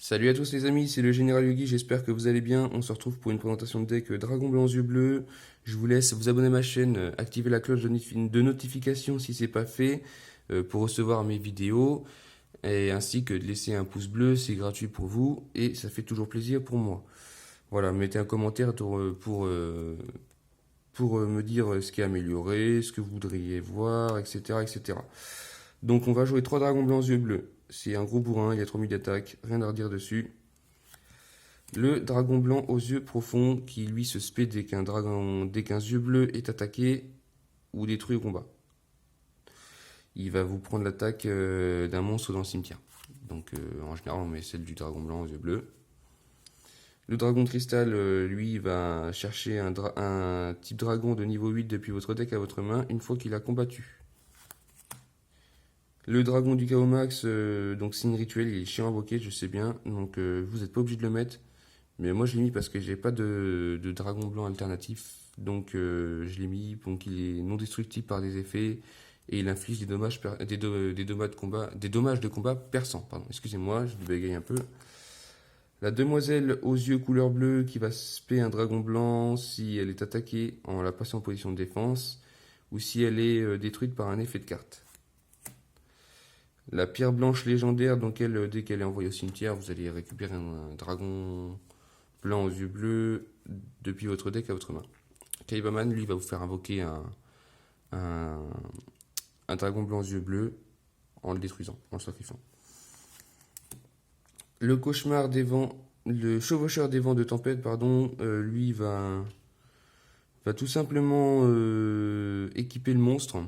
Salut à tous les amis, c'est le Général Yogi, j'espère que vous allez bien. On se retrouve pour une présentation de deck Dragon Blanc aux yeux bleus. Je vous laisse vous abonner à ma chaîne, activer la cloche de notification si c'est pas fait pour recevoir mes vidéos et ainsi que de laisser un pouce bleu, c'est gratuit pour vous et ça fait toujours plaisir pour moi. Voilà, mettez un commentaire pour me dire ce qui est amélioré, ce que vous voudriez voir, etc., etc. Donc on va jouer 3 dragons blancs aux yeux bleus. C'est un gros bourrin, il y a 3000 d'attaque, rien à redire dessus. Le dragon blanc aux yeux profonds qui lui se spé dès qu'un yeux bleu est attaqué ou détruit au combat. Il va vous prendre l'attaque d'un monstre dans le cimetière. Donc en général on met celle du dragon blanc aux yeux bleus. Le dragon de cristal, lui, va chercher un type dragon de niveau 8 depuis votre deck à votre main une fois qu'il a combattu. Le dragon du chaos max, donc signe rituel, il est chiant à invoquer, je sais bien, donc vous n'êtes pas obligé de le mettre. Mais moi je l'ai mis parce que j'ai pas de dragon blanc alternatif. Donc je l'ai mis pour qu'il est non destructible par des effets et il inflige des dommages de combat perçants. Pardon, excusez-moi, je bégaye un peu. La demoiselle aux yeux couleur bleue qui va spé un dragon blanc si elle est attaquée en la passant en position de défense ou si elle est détruite par un effet de carte. La pierre blanche légendaire, donc dès qu'elle est envoyée au cimetière, vous allez récupérer un dragon blanc aux yeux bleus depuis votre deck à votre main. Kaibaman, lui, va vous faire invoquer un, un dragon blanc aux yeux bleus en le détruisant, en le sacrifiant. Le cauchemar des vents, le chevaucheur des vents de tempête, pardon, lui va tout simplement équiper le monstre.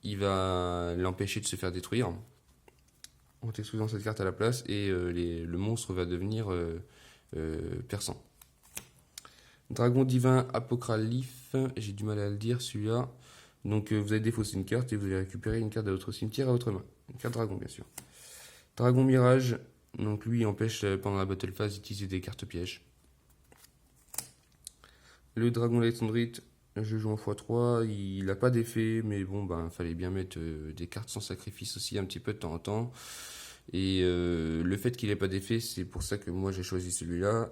Il va l'empêcher de se faire détruire en détruisant cette carte à la place et le monstre va devenir perçant. Dragon divin apocryphe, j'ai du mal à le dire celui-là. Donc vous allez défausser une carte et vous allez récupérer une carte de votre cimetière à votre main. Une carte dragon bien sûr. Dragon mirage, donc lui empêche pendant la battle phase d'utiliser des cartes pièges. Le dragon Alexandrite, je joue en x3, il n'a pas d'effet, mais bon ben fallait bien mettre des cartes sans sacrifice aussi un petit peu de temps en temps. Et le fait qu'il n'ait pas d'effet, c'est pour ça que moi j'ai choisi celui-là.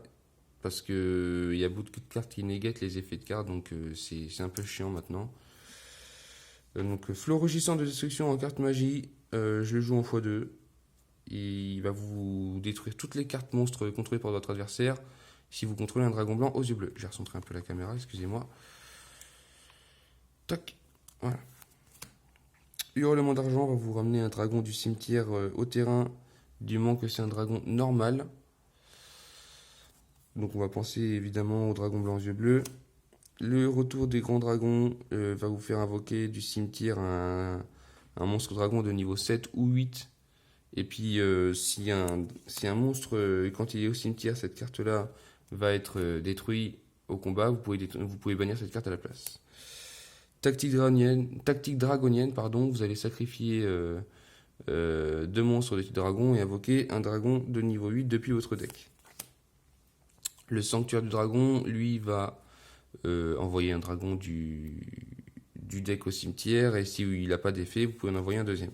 Parce que il y a beaucoup de cartes qui négatent les effets de cartes, donc c'est un peu chiant maintenant. Donc flot rugissant de destruction en carte magie, je le joue en x2. Il va vous détruire toutes les cartes monstres contrôlées par votre adversaire si vous contrôlez un dragon blanc aux yeux bleus. J'ai recentré un peu la caméra, excusez-moi. Tac, voilà. Hurlement d'argent va vous ramener un dragon du cimetière au terrain, du moment que c'est un dragon normal. Donc on va penser évidemment au dragon blanc aux yeux bleus. Le retour des grands dragons va vous faire invoquer du cimetière un monstre dragon de niveau 7 ou 8. Et puis si un monstre, quand il est au cimetière, cette carte-là va être détruite au combat, vous pouvez bannir cette carte à la place. Tactique dragonienne, pardon, vous allez sacrifier deux monstres de type dragon et invoquer un dragon de niveau 8 depuis votre deck. Le sanctuaire du dragon, lui, va envoyer un dragon du deck au cimetière et si il n'a pas d'effet, vous pouvez en envoyer un deuxième.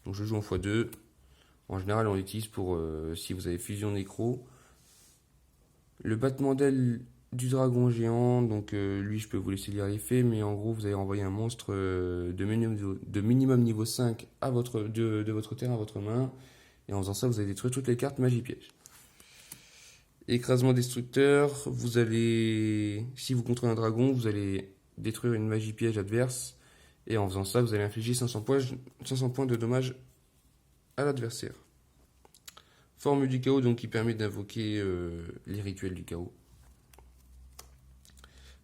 Donc je joue en x2. En général, on l'utilise pour si vous avez fusion nécro. Le battement d'aile du dragon géant, donc lui, je peux vous laisser lire l'effet, mais en gros, vous allez envoyer un monstre de minimum niveau 5 de votre terrain à votre main. Et en faisant ça, vous allez détruire toutes les cartes magie piège. Écrasement destructeur, vous allez, si vous contrôlez un dragon, vous allez détruire une magie piège adverse. Et en faisant ça, vous allez infliger 500 points de dommages à l'adversaire. Forme du chaos, donc qui permet d'invoquer les rituels du chaos.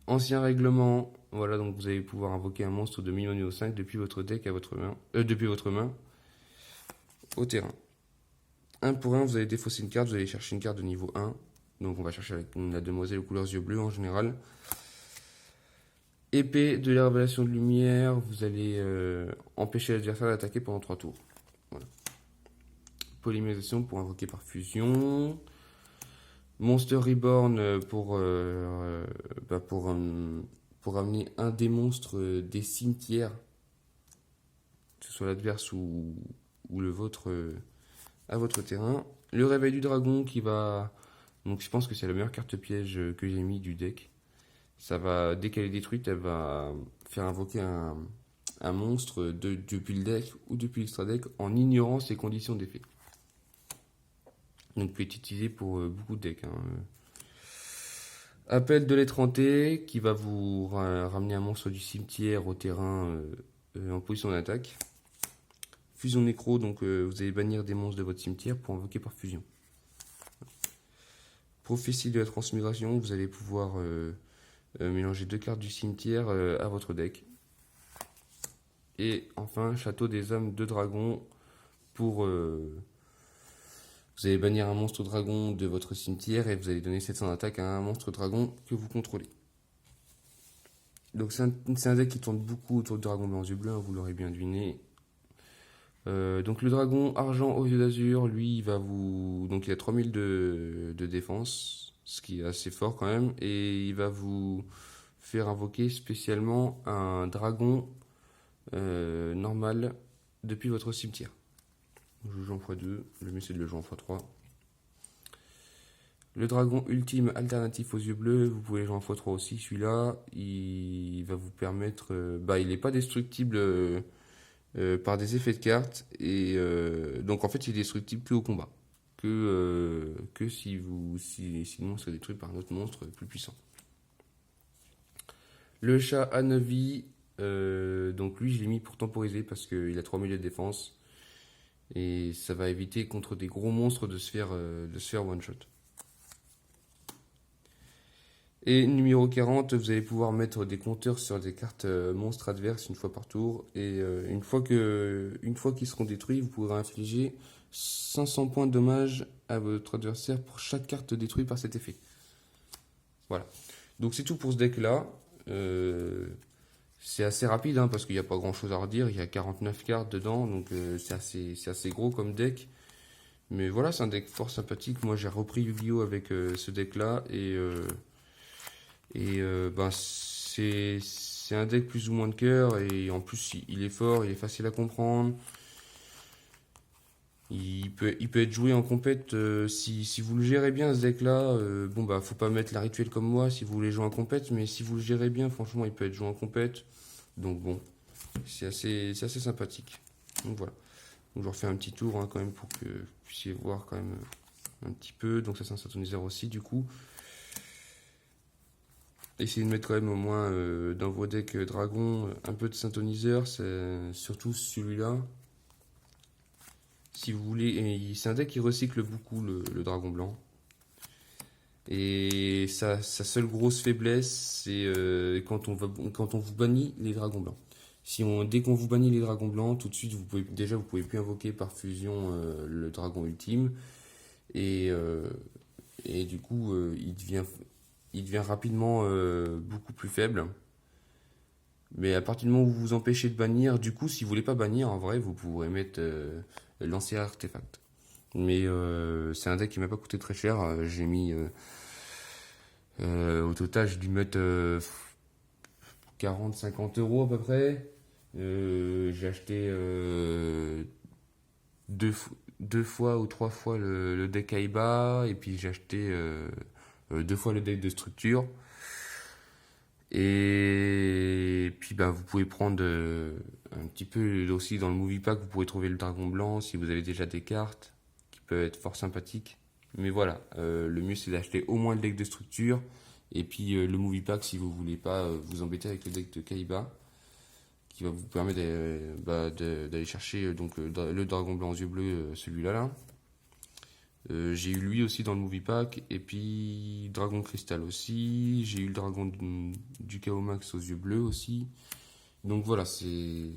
Ancien règlement, voilà, donc vous allez pouvoir invoquer un monstre de minimum niveau 5 depuis votre deck à depuis votre main au terrain. 1 pour 1, vous allez défausser une carte, vous allez chercher une carte de niveau 1. Donc on va chercher avec la demoiselle aux couleurs yeux bleus en général. Épée de la révélation de lumière, vous allez empêcher l'adversaire d'attaquer pendant 3 tours. Voilà. Polymérisation pour invoquer par fusion. Monster Reborn pour amener un des monstres des cimetières, que ce soit l'adverse ou le vôtre, à votre terrain. Le réveil du dragon qui va... Donc je pense que c'est la meilleure carte piège que j'ai mis du deck. Ça va, dès qu'elle est détruite, elle va faire invoquer un monstre depuis le deck ou depuis l'extra deck en ignorant ses conditions d'effet. Donc peut être utilisé pour beaucoup de decks, hein. Appel de l'étranté qui va vous ramener un monstre du cimetière au terrain en position d'attaque. Fusion nécro, donc vous allez bannir des monstres de votre cimetière pour invoquer par fusion. Prophétie de la transmigration, vous allez pouvoir mélanger 2 cartes du cimetière à votre deck. Et enfin, château des âmes de dragon pour... vous allez bannir un monstre dragon de votre cimetière et vous allez donner 700 d'attaque à un monstre dragon que vous contrôlez. Donc c'est un deck qui tourne beaucoup autour du dragon blanc yeux bleus, hein, vous l'aurez bien deviné. Donc le dragon argent aux yeux d'azur, lui, il va vous... Donc il a 3000 de défense, ce qui est assez fort quand même. Et il va vous faire invoquer spécialement un dragon normal depuis votre cimetière. Je joue en x2, le mieux c'est de le jouer en x3. Le dragon ultime alternatif aux yeux bleus, vous pouvez le jouer en x3 aussi. Celui-là, il va vous permettre... il n'est pas destructible par des effets de cartes. Et donc en fait, il est destructible que au combat. Que si le monstre est détruit par un autre monstre plus puissant. Le chat à 9 vies, donc lui je l'ai mis pour temporiser parce qu'il a 3000 de défense. Et ça va éviter contre des gros monstres de se faire one shot. Et numéro 40, vous allez pouvoir mettre des compteurs sur des cartes monstres adverses une fois par tour. Et une fois qu'ils seront détruits, vous pourrez infliger 500 points de dommage à votre adversaire pour chaque carte détruite par cet effet. Voilà. Donc c'est tout pour ce deck là. C'est assez rapide hein, parce qu'il n'y a pas grand chose à redire. Il y a 49 cartes dedans, donc c'est assez gros comme deck. Mais voilà, c'est un deck fort sympathique. Moi j'ai repris Yu-Gi-Oh! Avec ce deck là. C'est un deck plus ou moins de cœur. Et en plus, il est fort, il est facile à comprendre. Il peut être joué en compète si vous le gérez bien ce deck là. Faut pas mettre la rituelle comme moi si vous voulez jouer en compète, mais si vous le gérez bien, franchement, il peut être joué en compète. Donc bon, c'est assez sympathique. Donc voilà. Donc je refais un petit tour hein, quand même pour que vous puissiez voir quand même un petit peu. Donc ça c'est un synthoniseur aussi du coup. Essayez de mettre quand même au moins dans vos decks dragon un peu de synthoniseur, surtout celui-là. Si vous voulez, c'est un deck qui recycle beaucoup le dragon blanc. Et sa seule grosse faiblesse, c'est quand on vous bannit les dragons blancs. Dès qu'on vous bannit les dragons blancs, tout de suite, vous pouvez plus invoquer par fusion le dragon ultime. Et du coup, il devient rapidement beaucoup plus faible. Mais à partir du moment où vous vous empêchez de bannir, du coup, si vous voulez pas bannir, en vrai, vous pourrez mettre lancer artefact. Mais c'est un deck qui m'a pas coûté très cher. J'ai mis au total, j'ai dû mettre 40-50 euros à peu près. J'ai acheté deux fois ou 3 fois le deck Aiba et puis j'ai acheté 2 fois le deck de structure. Et puis vous pouvez prendre un petit peu aussi dans le movie pack, vous pouvez trouver le dragon blanc si vous avez déjà des cartes qui peuvent être fort sympathiques. Mais voilà, le mieux c'est d'acheter au moins le deck de structure et puis le movie pack si vous voulez pas vous embêter avec le deck de Kaiba qui va vous permettre d'aller chercher le dragon blanc aux yeux bleus, celui-là là. J'ai eu lui aussi dans le movie pack et puis dragon cristal aussi, j'ai eu le dragon du Chaos Max aux yeux bleus aussi. Donc voilà, si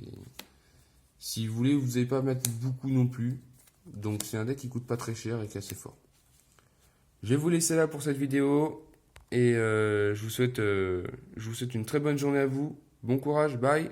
vous voulez, vous n'allez pas mettre beaucoup non plus. Donc c'est un deck qui coûte pas très cher et qui est assez fort. Je vais vous laisser là pour cette vidéo et je vous souhaite une très bonne journée à vous. Bon courage, bye.